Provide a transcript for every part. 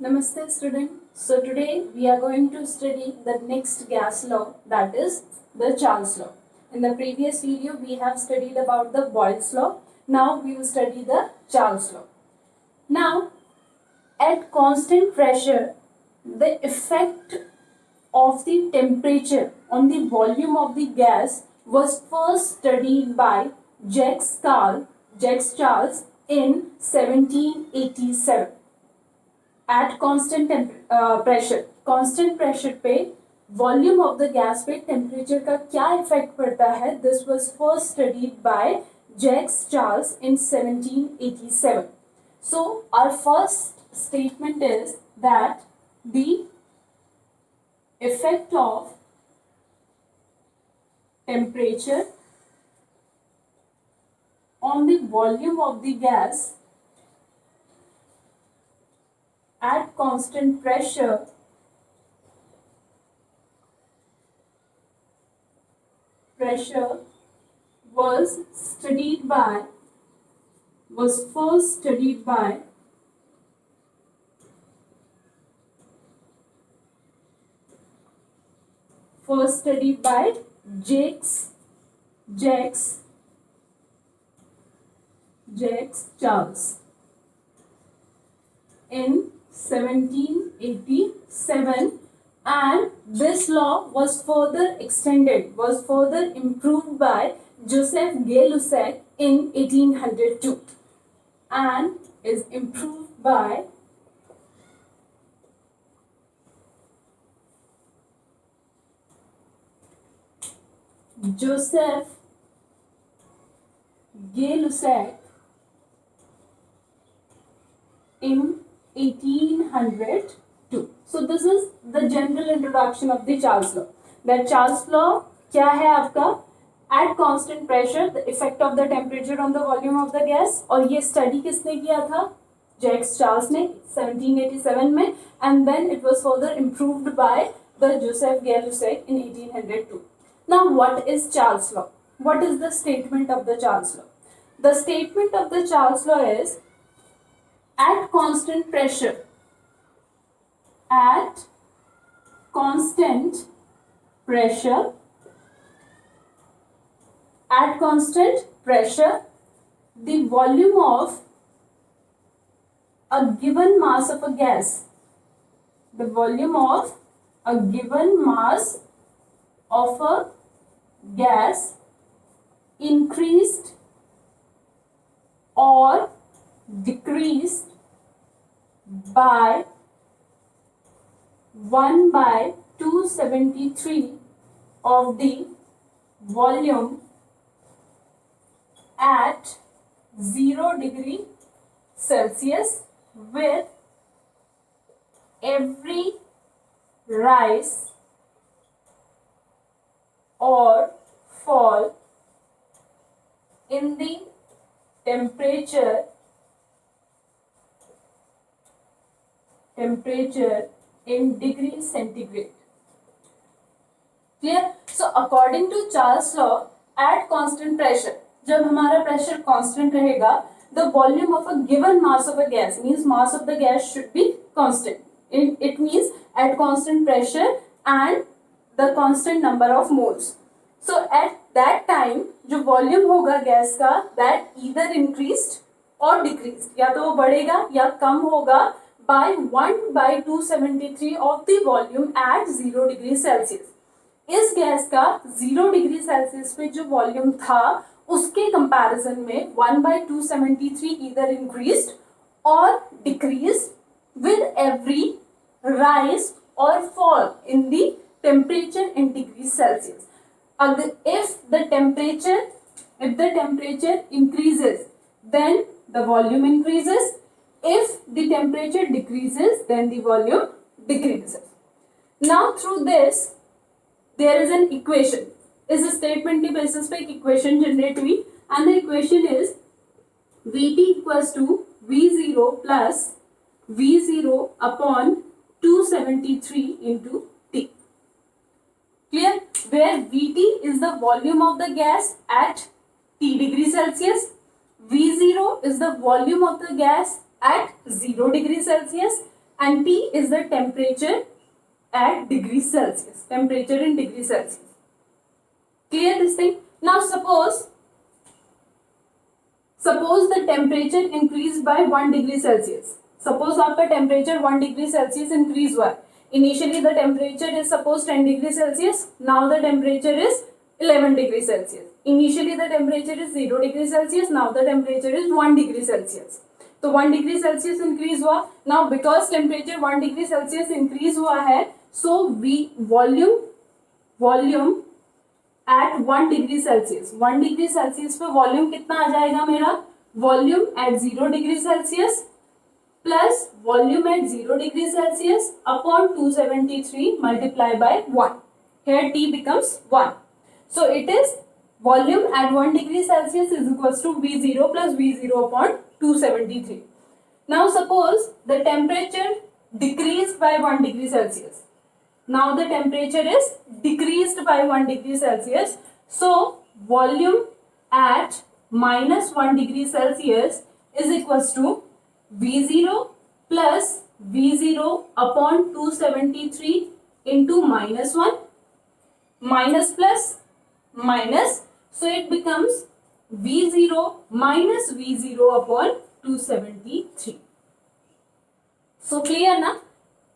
Namaste student. So today we are going to study the next gas law, that is the Charles law. In the previous video we have studied about the Boyle's law. Now we will study the Charles law. Now at constant pressure the effect of the temperature on the volume of the gas was first studied by Jacques Charles in 1787. At constant pressure, constant pressure पे volume of the gas पे temperature का क्या effect पड़ता है, this was first studied by Jacques Charles in 1787. So our first statement is that the effect of temperature on the volume of the gas at constant pressure was first studied by Jacques Charles in 1787, and this law was further improved by Joseph Gay-Lussac in 1802 and is improved by Joseph Gay-Lussac in 1802. So this is the general introduction of the Charles law. That Charles law क्या है आपका? At constant pressure, the effect of the temperature on the volume of the gas. और ये study किसने किया था? Jacques Charles ने 1787 में, and then it was further improved by the Joseph Gay-Lussac in 1802. Now what is Charles law? What is the statement of the Charles law? The statement of the Charles law is at constant pressure, the volume of a given mass of a gas, increased or decreased by 1/273 of the volume at 0 degree Celsius with every rise or fall in the temperature in degree centigrade. Clear? So according to Charles law, at constant pressure, जब हमारा pressure constant रहेगा, the volume of a given mass of a gas, means mass of the gas should be constant. It means at constant pressure and the constant number of moles. So at that time जो volume होगा gas का, that either increased or decreased, या तो वो बढ़ेगा या कम होगा by 1/273 of the volume at 0 degree Celsius. इस गैस का 0 डिग्री सेल्सियस पे जो वॉल्यूम था उसके कंपैरिजन में 1/273 either increased or decreased with every rise or fall in the temperature in degrees Celsius. If the temperature increases, then the volume increases. If the temperature decreases, then the volume decreases. Now through this there is an equation. इस statement के basis पे एक equation generate हुई, and the equation is Vt equals to V0 plus V0 upon 273 into T. Clear? Where Vt is the volume of the gas at T degree Celsius, V0 is the volume of the gas at 0 degree Celsius, and T is the temperature at degrees Celsius, temperature in degrees Celsius. Clear this thing? Now suppose the temperature increased by 1 degree Celsius. Suppose आपका temperature 1 degree Celsius increase हुआ है. Initially the temperature is suppose 10 degree Celsius. Now the temperature is 11 degree Celsius. Initially the temperature is 0 degree Celsius. Now the temperature is 1 degree Celsius. तो 1 degree Celsius increase हुआ. Now because temperature 1 degree Celsius increase हुआ है, so volume at 1 degree Celsius. 1 degree Celsius पे volume कितना आ जाएगा मेरा? Volume at 0 degree Celsius plus volume at 0 degree Celsius upon 273 multiplied by 1. Here T becomes 1. So it is volume at 1 degree Celsius is equals to V0 plus V0 upon 273. Now suppose the temperature decreased by 1 degree Celsius. Now the temperature is decreased by 1 degree Celsius. So volume at minus 1 degree Celsius is equals to V0 plus V0 upon 273 into minus 1, minus plus minus. So it becomes V0 minus V0 upon 273. So clear ना?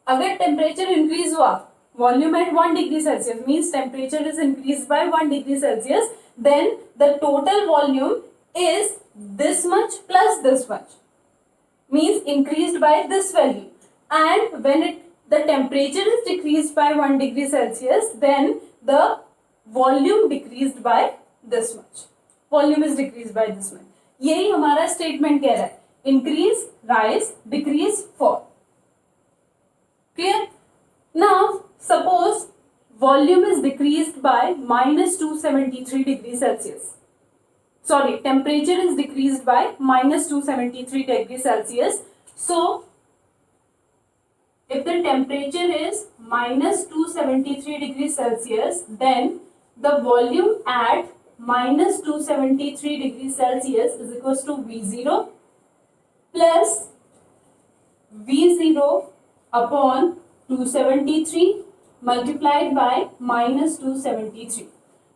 अगर temperature increase हुआ, volume at 1 degree Celsius means temperature is increased by 1 degree Celsius, then the total volume is this much plus this much, means increased by this value. And when the temperature is decreased by 1 degree Celsius, then the volume decreased by this much. Volume is decreased by this much. यही हमारा statement कह रहा है. Increase, rise, decrease, fall. Clear? Now suppose volume is decreased by minus 273 degrees Celsius. Sorry, temperature is decreased by minus 273 degrees Celsius. So if the temperature is minus 273 degrees Celsius, then the volume at minus 273 degrees Celsius is equals to V0 plus V0 upon 273 multiplied by minus 273.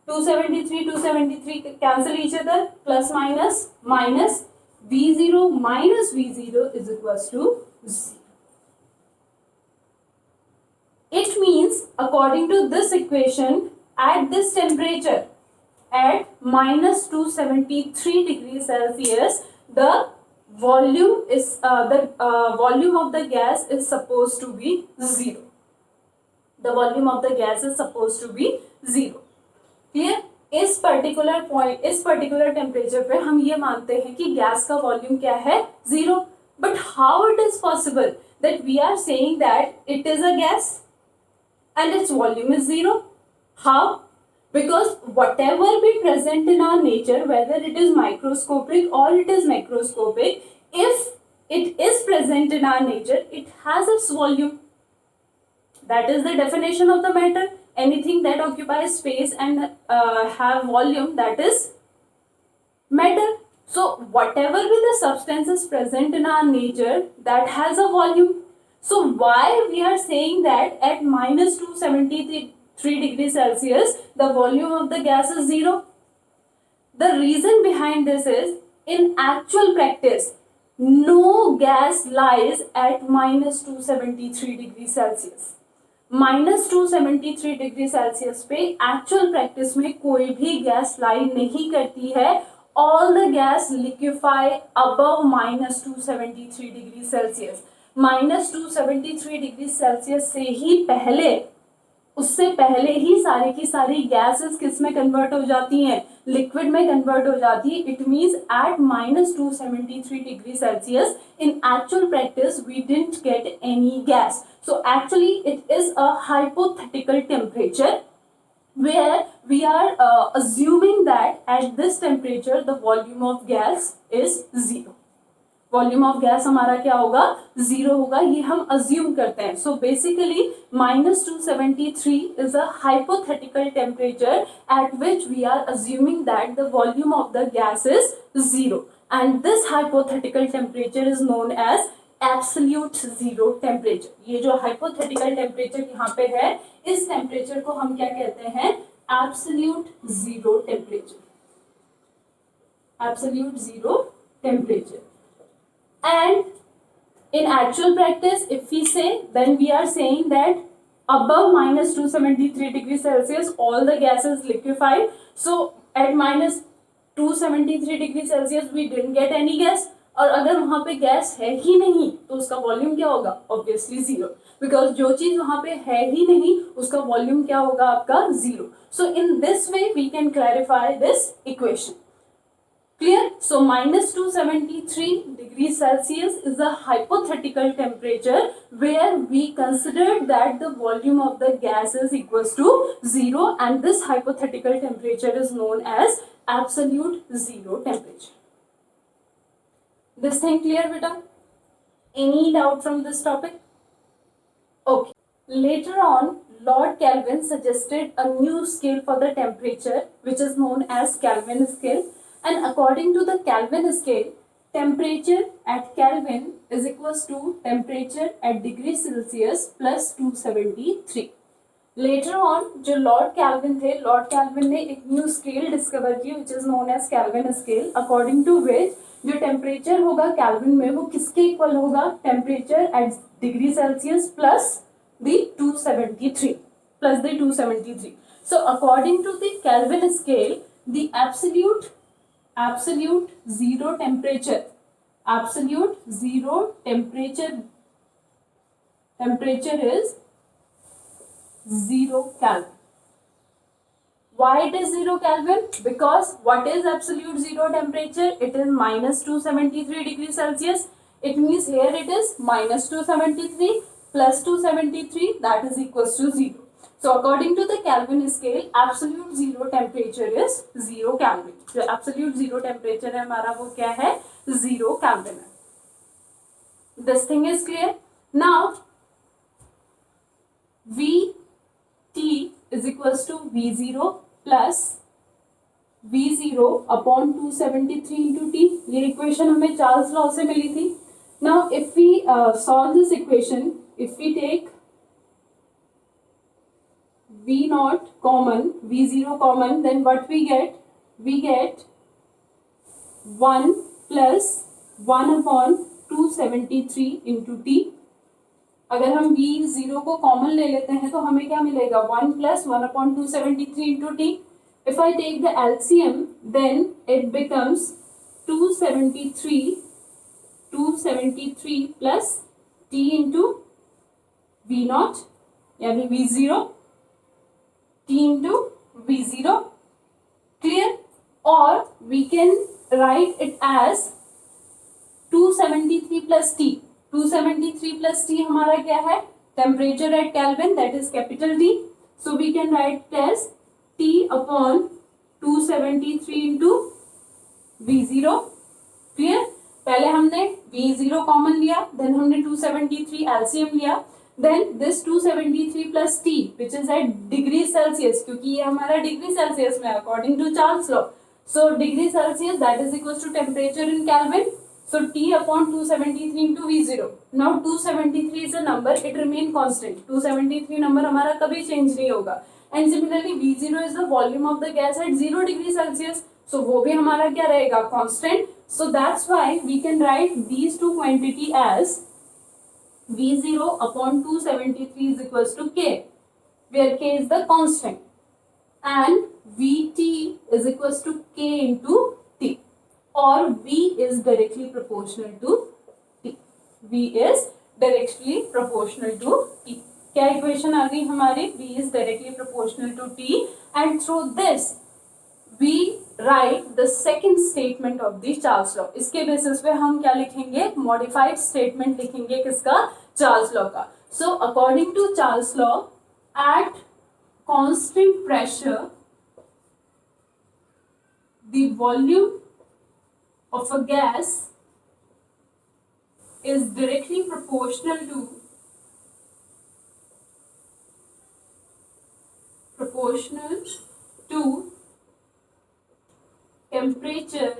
273 cancel each other, plus minus minus V0 minus V0 is equals to 0. It means according to this equation, at this temperature at minus 273 degrees Celsius, the volume is volume of the gas is supposed to be 0. The volume of the gas is supposed to be 0. Clear? इस particular point, इस particular temperature पे हम ये मानते हैं कि gas का volume क्या है? 0. But how it is possible that we are saying that it is a gas and its volume is 0? How? Because whatever be present in our nature, whether it is microscopic or it is macroscopic, if it is present in our nature, it has its volume. That is the definition of the matter. Anything that occupies space and have volume, that is matter. So whatever be the substances present in our nature, that has a volume. So why we are saying that at minus 273 degrees Celsius, the volume of the gas is 0? The reason behind this is, in actual practice, no gas lies at minus 273 degrees Celsius. minus 273 degree Celsius पे actual practice में कोई भी gas लाई नहीं करती है. All the gas liquefy above minus 273 degree Celsius. minus 273 degree Celsius से ही पहले, उससे पहले ही सारी की सारी गैसेस किस में कन्वर्ट हो जाती हैं? लिक्विड में कन्वर्ट हो जाती है. It means at minus 273 degree Celsius in actual practice we didn't get any gas. So actually it is a hypothetical temperature where we are assuming that at this temperature the volume of gas is 0. Volume of gas हमारा क्या होगा? 0 होगा. ये हम assume करते हैं. So basically minus 273 is a hypothetical temperature at which we are assuming that the volume of the gas is 0. And this hypothetical temperature is known as absolute zero temperature. ये जो हाइपोथेटिकल टेम्परेचर यहाँ पे है, इस temperature को हम क्या कहते हैं? Absolute zero temperature. Absolute zero temperature. And in actual practice, if we say, then we are saying that above minus 273 degrees Celsius, all the gas is liquefied. So at minus 273 degrees Celsius, we didn't get any gas. और अगर वहां पे gas है ही नहीं तो उसका volume क्या होगा? ऑब्वियसली जीरो, बिकॉज जो चीज वहां पे है ही नहीं उसका वॉल्यूम क्या होगा? आपका zero. So in this way we can clarify this equation. Clear? So minus 273 degrees Celsius is a hypothetical temperature where we considered that the volume of the gas is equals to zero, and this hypothetical temperature is known as absolute zero temperature. This thing clear, beta? Any doubt from this topic? Okay. Later on, Lord Kelvin suggested a new scale for the temperature which is known as Kelvin scale. And according to the Kelvin scale, temperature at Kelvin is equals to temperature at degree Celsius plus 273. Later on, जो Lord Kelvin थे, Lord Kelvin ने एक new scale discover की which is known as Kelvin scale, according to which जो temperature होगा Kelvin में वो किसके equal होगा? Temperature at degree Celsius plus the 273 plus the 273. So according to the Kelvin scale, the absolute zero temperature is 0 Kelvin. Why it is 0 Kelvin? Because what is absolute zero temperature? It is minus 273 degrees Celsius. It means here it is minus 273 plus 273, that is equals to 0. So according to the Kelvin scale, absolute zero temperature is 0 Kelvin. जो absolute zero temperature है हमारा वो क्या है? 0 Kelvin है. This thing is clear. Now Vt is equals to V0 plus V0 upon 273 into T. ये equation हमें Charles law से मिली थी. Now if we solve this equation, if we take V0 common, V0 common, then what we get? We get 1 plus 1 upon 273 into T. अगर हम V0 को common ले लेते हैं तो हमें क्या मिलेगा? 1 plus 1 upon 273 into T. If I take the LCM, then it becomes 273 plus T into V0, यानी V0, T into V0. Clear? Or we can write it as 273 plus T. 273 plus T हमारा क्या है? Temperature at Kelvin, that is capital T. So we can write it as T upon 273 into V0. Clear? पहले हमने V0 common लिया, then हमने 273 LCM लिया, then this 273 plus T which is at degree Celsius, क्योंकि ये हमारा degree Celsius में according to Charles law. So degree Celsius, that is equals to temperature in Kelvin. So T upon 273 into V0. Now 273 is a number, it remain constant. 273 number हमारा कभी change नहीं होगा. And similarly V0 is the volume of the gas at 0 degree Celsius. So वो भी हमारा क्या रहेगा? Constant. So that's why we can write these two quantity as V0 upon 273 is equals to K, where K is the constant, and Vt is equals to K into T, or V is directly proportional to T. V is directly proportional to T. क्या equation आ गई हमारी? V is directly proportional to T, and through this we write the second statement of the Charles law. इसके basis पे हम क्या लिखेंगे? modified statement लिखेंगे किसका? Charles law का. So according to Charles law, at constant pressure the volume of a gas is directly proportional to temperature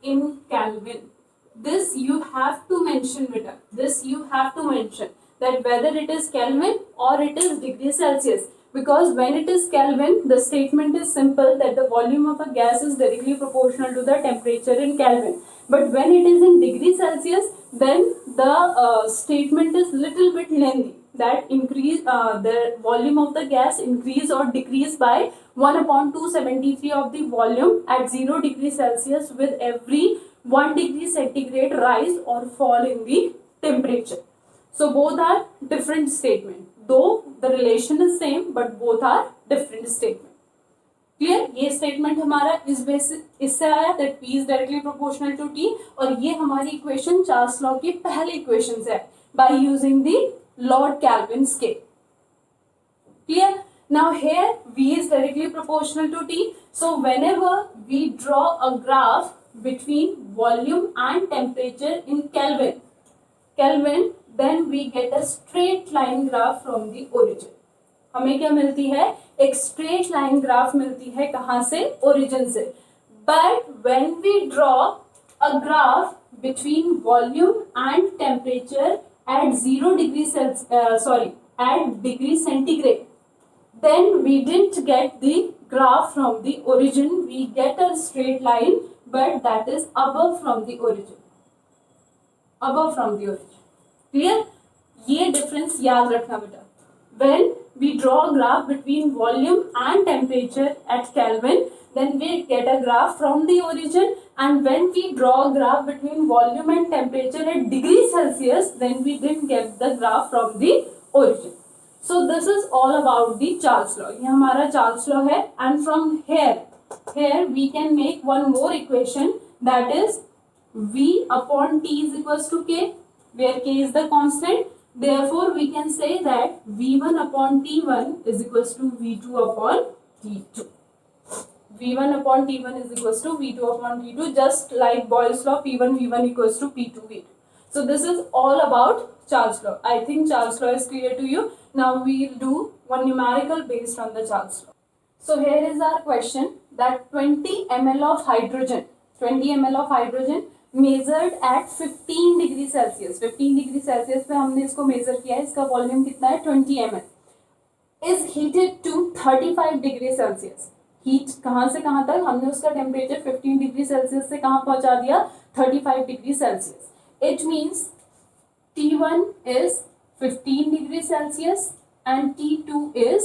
in Kelvin. This you have to mention, beta. This you have to mention that whether it is Kelvin or it is degree Celsius. Because when it is Kelvin, the statement is simple that the volume of a gas is directly proportional to the temperature in Kelvin. But when it is in degree Celsius, then the statement is little bit lengthy. That the volume of the gas increase or decrease by 1 upon 273 of the volume at 0 degree Celsius with every 1 degree centigrade rise or fall in the temperature. So both are different statement. Though the relation is same, but both are different statement. Clear? ये statement हमारा इस basis इससे आया that P is directly proportional to T, और ये हमारी equation Charles law की पहली इक्वेशन से है by using the Lord Kelvin scale. Clear? Now here V is directly proportional to T. So whenever we draw a graph between volume and temperature in Kelvin, then we get a straight line graph from the origin. हमें क्या मिलती है? एक straight line graph मिलती है. कहाँ से? Origin से. But when we draw a graph between volume and temperature at 0 degree at degree centigrade, then we didn't get the graph from the origin. We get a straight line, but that is above from the origin. Clear? ये difference याद रखना बेटा. When we draw a graph between volume and temperature at Kelvin, then we get a graph from the origin, and when we draw a graph between volume and temperature at degree Celsius, then we didn't get the graph from the origin. So this is all about the Charles law. ये हमारा Charles law है, and from here we can make one more equation, that is V upon T is equals to K, where K is the constant. Therefore we can say that V1 upon T1 is equals to V2 upon T2. V1 upon T1 is equals to V2 upon T2, just like Boyle's law, P1 V1 equals to P2 V2. So this is all about Charles law. I think Charles law is clear to you. Now we will do one numerical based on the Charles law. So here is our question, that 20 ml of hydrogen measured at 15 degree Celsius. 15 degree Celsius पे हमने इसको measure किया है. इसका volume कितना है? 20 ml is heated to 35 degree Celsius. Heat कहाँ से कहाँ तक? हमने उसका टेम्परेचर 15 डिग्री सेल्सियस से कहाँ पहुंचा दिया? 35 degree Celsius. It means T1 is 15 degree Celsius and T2 is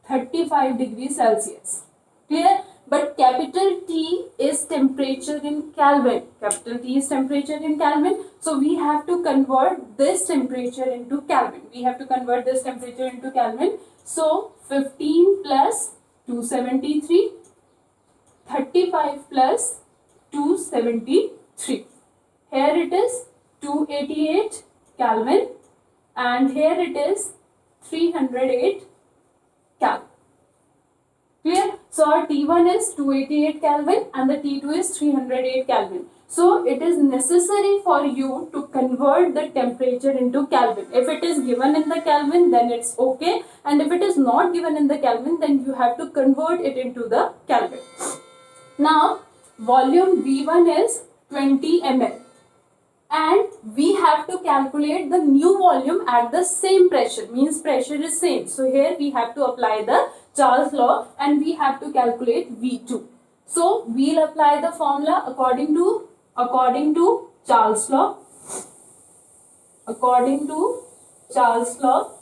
35 degree Celsius. Clear? But capital T is temperature in Kelvin. Capital T is temperature in Kelvin. So we have to convert this temperature into Kelvin. So 15 plus 273, 35 plus 273. Here it is 288 Kelvin and here it is 308 Kelvin. Clear? So our T1 is 288 Kelvin and the T2 is 308 Kelvin. So it is necessary for you to convert the temperature into Kelvin. If it is given in the Kelvin, then it's okay. And if it is not given in the Kelvin, then you have to convert it into the Kelvin. Now, volume V1 is 20 ml. And we have to calculate the new volume at the same pressure, means pressure is same. So here we have to apply the Charles law and we have to calculate V2. So we'll apply the formula according to Charles law. According to Charles law,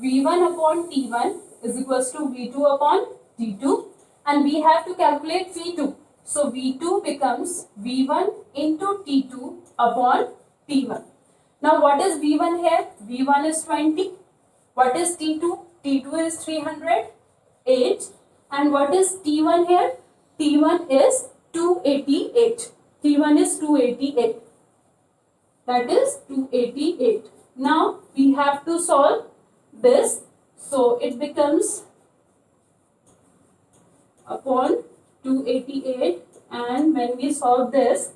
V1 upon T1 is equals to V2 upon T2 and we have to calculate V2. So V2 becomes V1 into T2 upon T1. Now what is V1 here? V1 is 20. What is T2? T2 is 308. And what is T1 here? T1 is 288. T1 is 288. That is 288. Now we have to solve this. So it becomes upon 288, and when we solve this,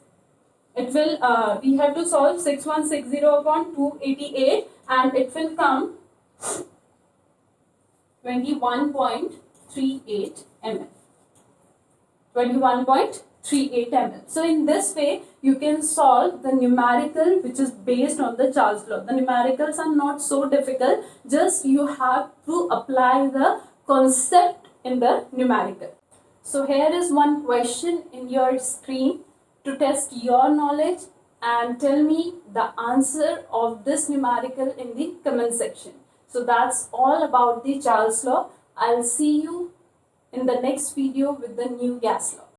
it will we have to solve 6160 upon 288 and it will come 21.38 ml. 21.38 38 ml. So in this way, you can solve the numerical which is based on the Charles law. The numericals are not so difficult, just you have to apply the concept in the numerical. So here is one question in your screen to test your knowledge, and tell me the answer of this numerical in the comment section. So that's all about the Charles law. I'll see you in the next video with the new gas law.